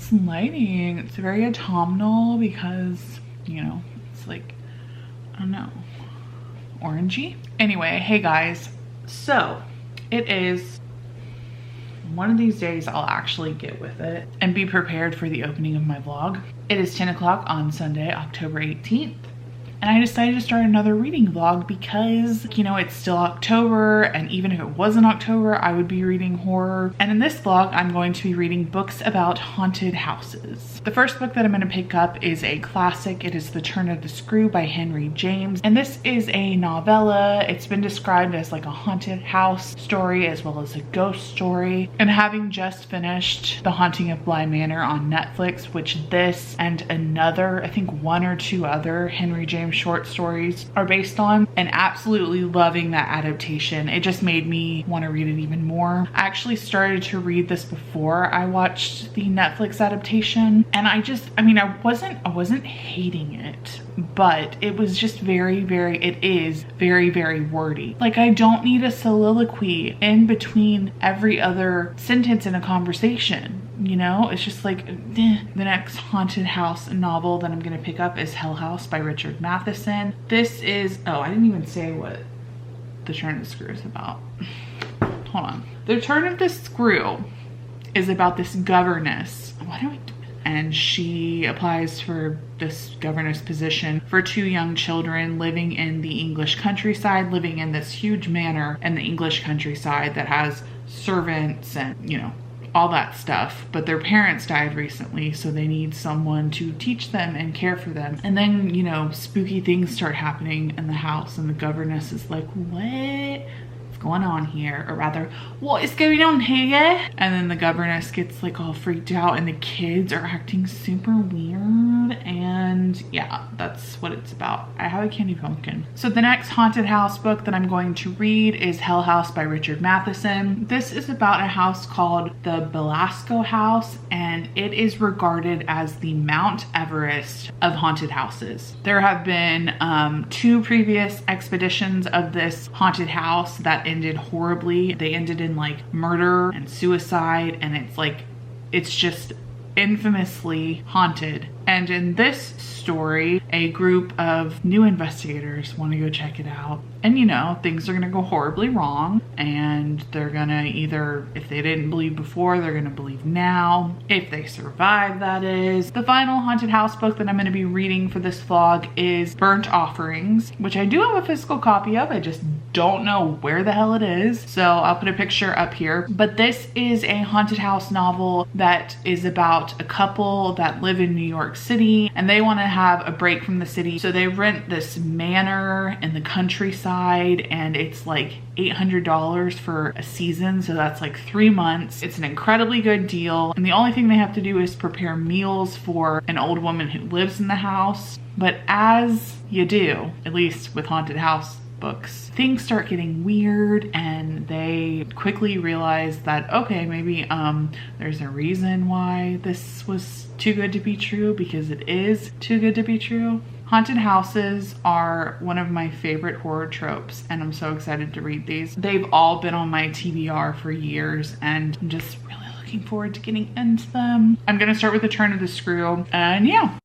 this lighting. It's very autumnal because, you know, it's like, I don't know, orangey. Anyway, hey guys, so it is one of these days I'll actually get with it and be prepared for the opening of my vlog. It is 10 o'clock on Sunday, October 18th. And I decided to start another reading vlog because, you know, it's still October, and even if it wasn't October, I would be reading horror. And in this vlog, I'm going to be reading books about haunted houses. The first book that I'm going to pick up is a classic. It is The Turn of the Screw by Henry James. And this is a novella. It's been described as like a haunted house story as well as a ghost story. And having just finished The Haunting of Bly Manor on Netflix, which this and another, I think one or two other Henry James short stories are based on, and absolutely loving that adaptation. It just made me want to read it even more. I actually started to read this before I watched the Netflix adaptation, and I wasn't hating it, but it was just it is very wordy. Like, I don't need a soliloquy in between every other sentence in a conversation. You know, it's just like, The next haunted house novel that I'm gonna pick up is Hell House by Richard Matheson. This is, oh, I didn't even say what The Turn of the Screw is about. Hold on. The Turn of the Screw is about this governess. And she applies for this governess position for two young children living in the English countryside, living in this huge manor in the English countryside that has servants and, you know, all that stuff, but their parents died recently, so they need someone to teach them and care for them. And then, you know, spooky things start happening in the house, and the governess is like, what's going on here? Or rather, what is going on here? And then the governess gets like all freaked out, and the kids are acting super weird, and yeah, that's what it's about. I have a candy pumpkin. So the next haunted house book that I'm going to read is Hell House by Richard Matheson. This is about a house called the Belasco House, and it is regarded as the Mount Everest of haunted houses. There have been 2 previous expeditions of this haunted house that ended horribly. They ended in like murder and suicide, and it's just infamously haunted. And in this story, a group of new investigators want to go check it out. And you know, things are going to go horribly wrong, and they're going to either, if they didn't believe before, they're going to believe now. If they survive, that is. The final haunted house book that I'm going to be reading for this vlog is Burnt Offerings, which I do have a physical copy of. I just don't know where the hell it is, so I'll put a picture up here. But this is a haunted house novel that is about a couple that live in New York City, and they want to have a break from the city, so they rent this manor in the countryside, and it's like $800 for a season, so that's like 3 months. It's an incredibly good deal, and the only thing they have to do is prepare meals for an old woman who lives in the house. But as you do, at least with haunted house books, things start getting weird, and they quickly realize that, okay, maybe there's a reason why this was too good to be true, because it is too good to be true. Haunted houses are one of my favorite horror tropes, and I'm so excited to read these. They've all been on my TBR for years, and I'm just really looking forward to getting into them. I'm gonna start with The Turn of the Screw, and yeah.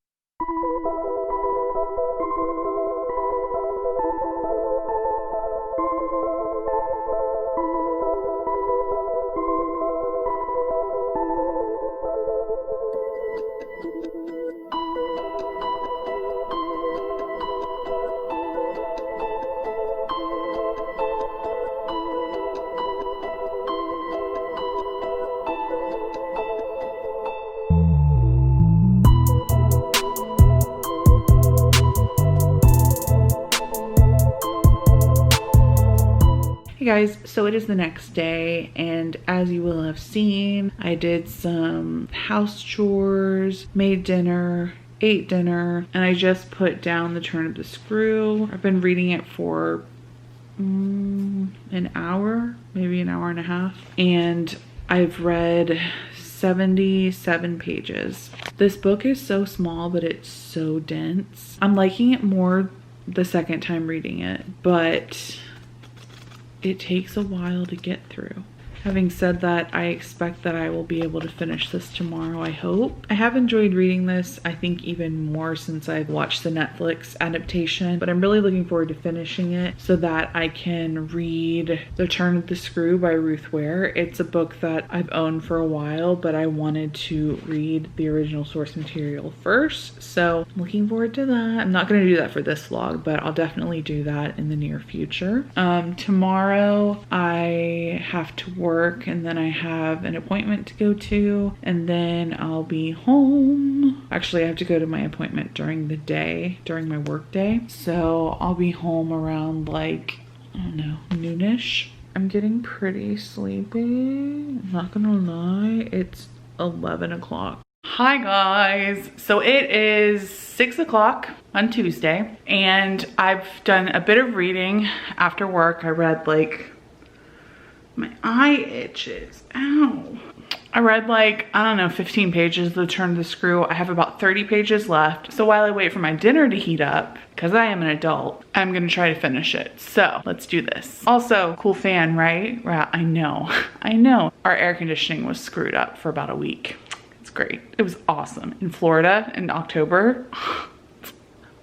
Hey guys, so it is the next day, and as you will have seen, I did some house chores, made dinner, ate dinner, and I just put down The Turn of the Screw. I've been reading it for an hour, maybe an hour and a half, and I've read 77 pages. This book is so small, but it's so dense. I'm liking it more the second time reading it, but it takes a while to get through. Having said that, I expect that I will be able to finish this tomorrow, I hope. I have enjoyed reading this, I think even more since I've watched the Netflix adaptation, but I'm really looking forward to finishing it so that I can read The Turn of the Screw by Ruth Ware. It's a book that I've owned for a while, but I wanted to read the original source material first, so I'm looking forward to that. I'm not going to do that for this vlog, but I'll definitely do that in the near future. Tomorrow I have to work, and then I have an appointment to go to, and then I'll be home. Actually, I have to go to my appointment during the day, during my work day. So I'll be home around like, I don't know, noonish. I'm getting pretty sleepy. I'm not gonna lie, it's 11 o'clock. Hi guys, so it is 6 o'clock on Tuesday, and I've done a bit of reading after work. I read like, my eye itches, ow. I read like, I don't know, 15 pages of The Turn of the Screw. I have about 30 pages left. So while I wait for my dinner to heat up, because I am an adult, I'm gonna try to finish it. So let's do this. Also, cool fan, right? Right, I know, I know. Our air conditioning was screwed up for about a week. It's great, it was awesome. In Florida in October,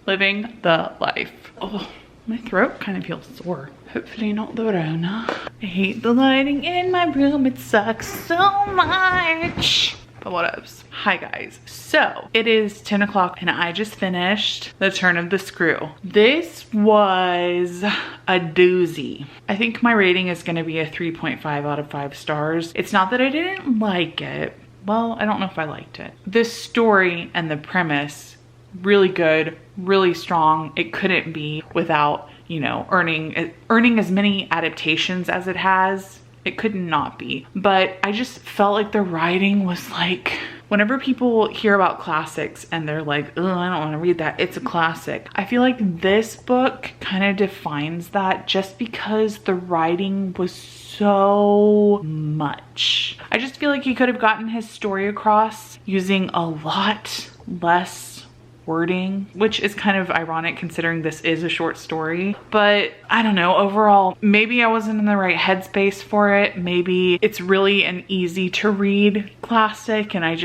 living the life. Oh, my throat kind of feels sore. Hopefully not the Rona. I hate the lighting in my room. It sucks so much. But what else? Hi guys. So it is 10 o'clock and I just finished The Turn of the Screw. This was a doozy. I think my rating is gonna be a 3.5 out of 5 stars. It's not that I didn't like it. Well, I don't know if I liked it. The story and the premise, really good, really strong. It couldn't be without, you know, earning as many adaptations as it has. It could not be. But I just felt like the writing was like, whenever people hear about classics and they're like, oh, I don't want to read that, it's a classic. I feel like this book kind of defines that just because the writing was so much. I just feel like he could have gotten his story across using a lot less wording, which is kind of ironic considering this is a short story. But I don't know, overall, maybe I wasn't in the right headspace for it. Maybe it's really an easy to read classic and I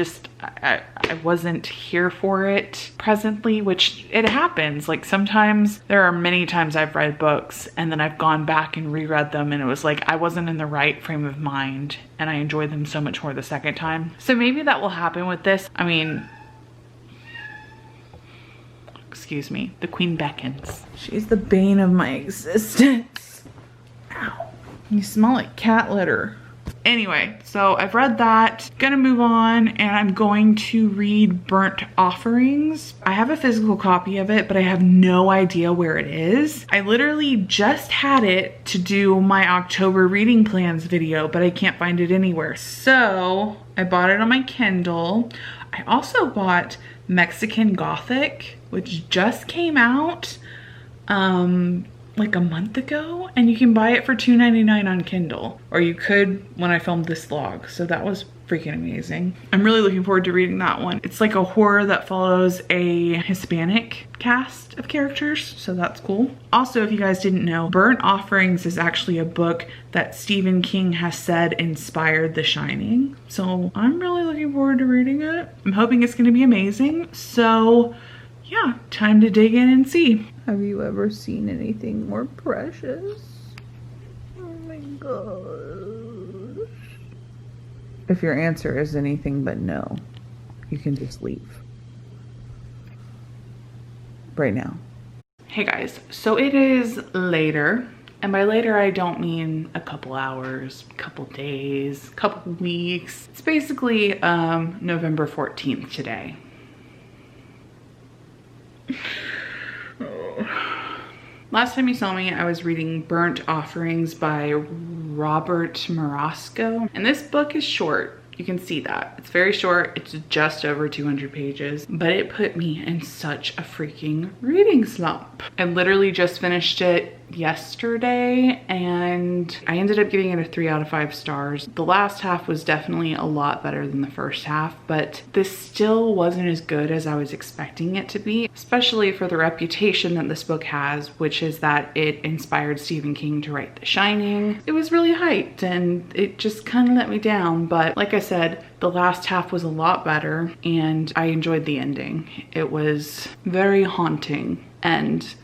wasn't here for it presently, which it happens. Like sometimes, there are many times I've read books and then I've gone back and reread them and it was like I wasn't in the right frame of mind and I enjoyed them so much more the second time. So maybe that will happen with this. I mean, excuse me, the Queen beckons. She's the bane of my existence. Ow. You smell like cat litter. Anyway, so I've read that. Gonna move on and I'm going to read Burnt Offerings. I have a physical copy of it, but I have no idea where it is. I literally just had it to do my October reading plans video, but I can't find it anywhere. So I bought it on my Kindle. I also bought Mexican Gothic, which just came out like a month ago, and you can buy it for $2.99 on Kindle, or you could when I filmed this vlog. So that was freaking amazing. I'm really looking forward to reading that one. It's like a horror that follows a Hispanic cast of characters, so that's cool. Also, if you guys didn't know, Burnt Offerings is actually a book that Stephen King has said inspired The Shining. So I'm really looking forward to reading it. I'm hoping it's gonna be amazing. So yeah, time to dig in and see. Have you ever seen anything more precious? Oh my gosh. If your answer is anything but no, you can just leave right now. Hey guys, so it is later, and by later I don't mean a couple hours, a couple days, a couple weeks. It's basically November 14th today. Last time you saw me, I was reading Burnt Offerings by Robert Marasco. And this book is short. You can see that. It's very short. It's just over 200 pages, but it put me in such a freaking reading slump. I literally just finished it yesterday and I ended up giving it a 3 out of 5 stars. The last half was definitely a lot better than the first half, but this still wasn't as good as I was expecting it to be, especially for the reputation that this book has, which is that it inspired Stephen King to write The Shining. It was really hyped and it just kind of let me down, but like I said, the last half was a lot better and I enjoyed the ending. It was very haunting and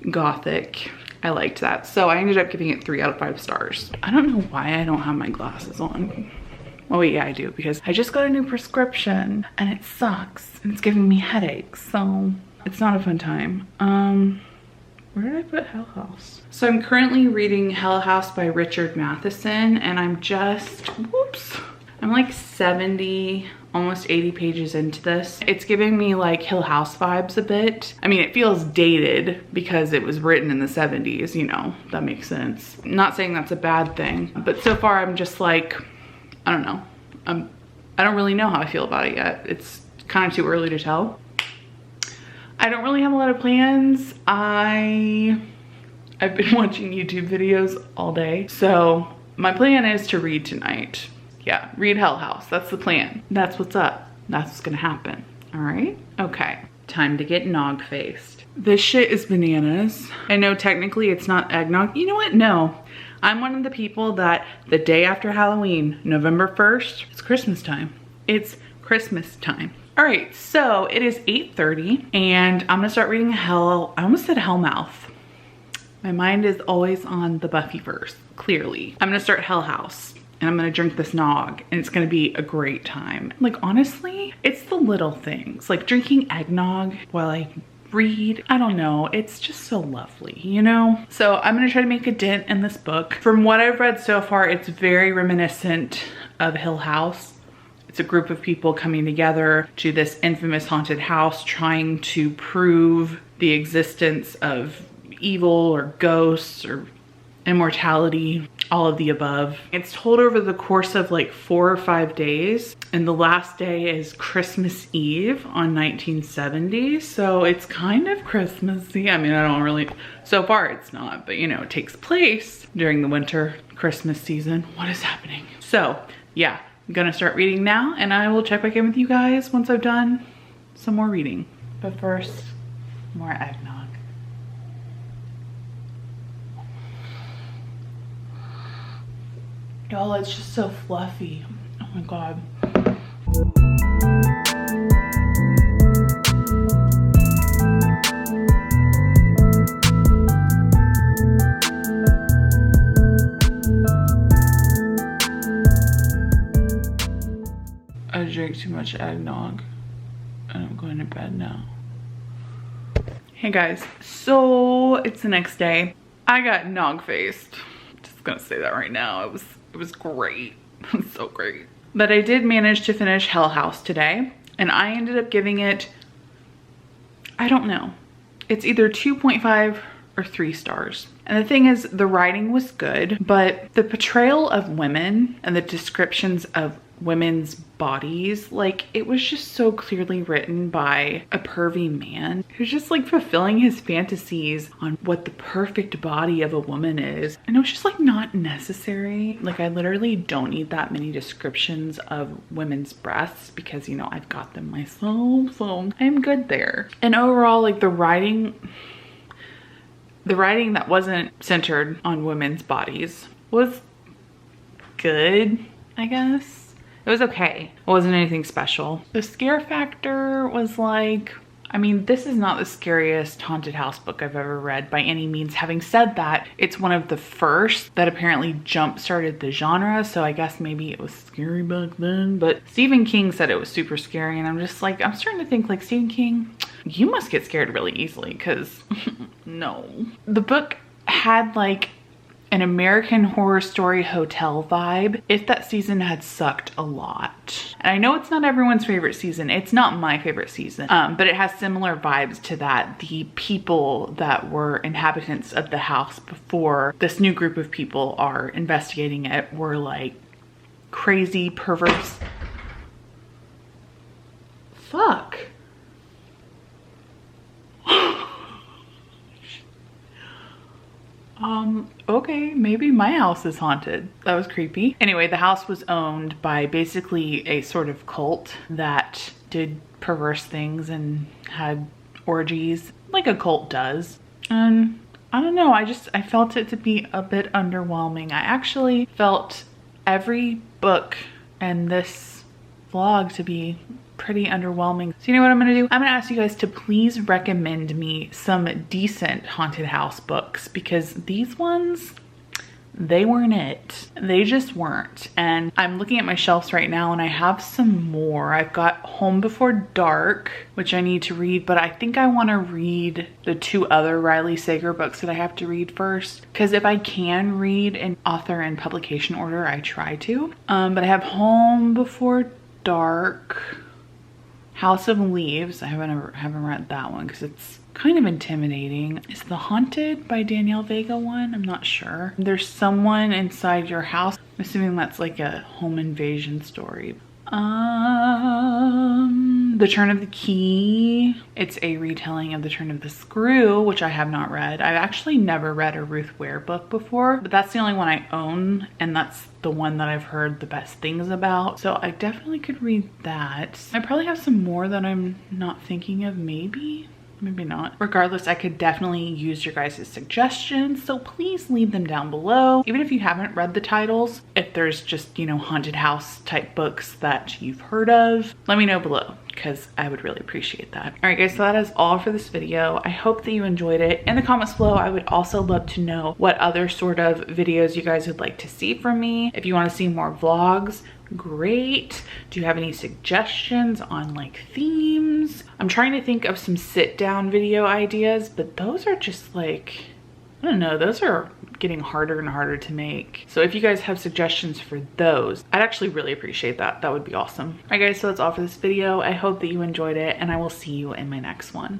gothic. I liked that. So I ended up giving it 3 out of 5 stars. I don't know why I don't have my glasses on. Oh wait, yeah, I do, because I just got a new prescription and it sucks and it's giving me headaches. So it's not a fun time. Where did I put Hell House? So I'm currently reading Hell House by Richard Matheson and I'm just, whoops. I'm like 70, almost 80 pages into this. It's giving me like Hill House vibes a bit. I mean, it feels dated because it was written in the 70s, you know, that makes sense. Not saying that's a bad thing, but so far I'm just like, I don't know. I don't really know how I feel about it yet. It's kind of too early to tell. I don't really have a lot of plans. I've been watching YouTube videos all day. So my plan is to read tonight. Yeah, read Hell House. That's the plan. That's what's up. That's what's gonna happen. All right? Okay. Time to get nog-faced. This shit is bananas. I know technically it's not eggnog. You know what? No. I'm one of the people that the day after Halloween, November 1st, it's Christmas time. It's Christmas time. All right, so it is 8:30 and I'm gonna start reading I almost said Hellmouth. My mind is always on the Buffy verse, clearly. I'm gonna start Hell House. And I'm gonna drink this nog and it's gonna be a great time. Like honestly, it's the little things, like drinking eggnog while I read. I don't know, it's just so lovely, you know? So I'm gonna try to make a dent in this book. From what I've read so far, it's very reminiscent of Hill House. It's a group of people coming together to this infamous haunted house trying to prove the existence of evil or ghosts or immortality, all of the above. It's told over the course of like 4 or 5 days, and the last day is Christmas Eve on 1970. So it's kind of Christmassy. I mean, I don't really, so far it's not, but you know, it takes place during the winter Christmas season. What is happening? So yeah, I'm gonna start reading now and I will check back in with you guys once I've done some more reading. But first, more eggnog. Y'all, it's just so fluffy. Oh my God. I drank too much eggnog and I'm going to bed now. Hey guys, so it's the next day. I got nog-faced. Just gonna say that right now. It was great. It was so great. But I did manage to finish Hell House today and I ended up giving it, I don't know. It's either 2.5 or 3 stars. And the thing is, the writing was good, but the portrayal of women and the descriptions of women's bodies, like it was just so clearly written by a pervy man who's just like fulfilling his fantasies on what the perfect body of a woman is. And it was just like not necessary. Like I literally don't need that many descriptions of women's breasts because, you know, I've got them myself, so I'm good there. And overall, like the writing that wasn't centered on women's bodies was good, I guess. It was okay. It wasn't anything special. The scare factor was like, I mean, this is not the scariest haunted house book I've ever read by any means. Having said that, it's one of the first that apparently jump-started the genre, so I guess maybe it was scary back then. But Stephen King said it was super scary, and I'm just like, I'm starting to think like, Stephen King, you must get scared really easily, because no. The book had like an American Horror Story hotel vibe if that season had sucked a lot. And I know it's not everyone's favorite season. It's not my favorite season, but it has similar vibes to that. The people that were inhabitants of the house before this new group of people are investigating it were like crazy perverts. Fuck. Okay, maybe my house is haunted. That was creepy. Anyway, the house was owned by basically a sort of cult that did perverse things and had orgies like a cult does. And I don't know, I felt it to be a bit underwhelming. I actually felt every book and this vlog to be pretty underwhelming. So you know what I'm gonna do? I'm gonna ask you guys to please recommend me some decent haunted house books, because these ones, they weren't it. They just weren't. And I'm looking at my shelves right now and I have some more. I've got Home Before Dark, which I need to read, but I think I want to read the 2 other Riley Sager books that I have to read first. Because if I can read an author and publication order, I try to. But I have Home Before Dark, House of Leaves. I haven't read that one because it's kind of intimidating. Is the Haunted by Danielle Vega one? I'm not sure. There's Someone Inside Your House. I'm assuming that's like a home invasion story. The Turn of the Key. It's a retelling of The Turn of the Screw, which I have not read. I've actually never read a Ruth Ware book before, but that's the only one I own, and that's the one that I've heard the best things about. So I definitely could read that. I probably have some more that I'm not thinking of, maybe not. Regardless, I could definitely use your guys' suggestions, so please leave them down below. Even if you haven't read the titles, if there's just, you know, haunted house type books that you've heard of, let me know below, because I would really appreciate that. All right guys, so that is all for this video. I hope that you enjoyed it. In the comments below, I would also love to know what other sort of videos you guys would like to see from me. If you want to see more vlogs, great. Do you have any suggestions on like themes? I'm trying to think of some sit down video ideas, but those are just like, I don't know, those are getting harder and harder to make. So if you guys have suggestions for those, I'd actually really appreciate that. That would be awesome. All right guys, so that's all for this video. I hope that you enjoyed it, and I will see you in my next one.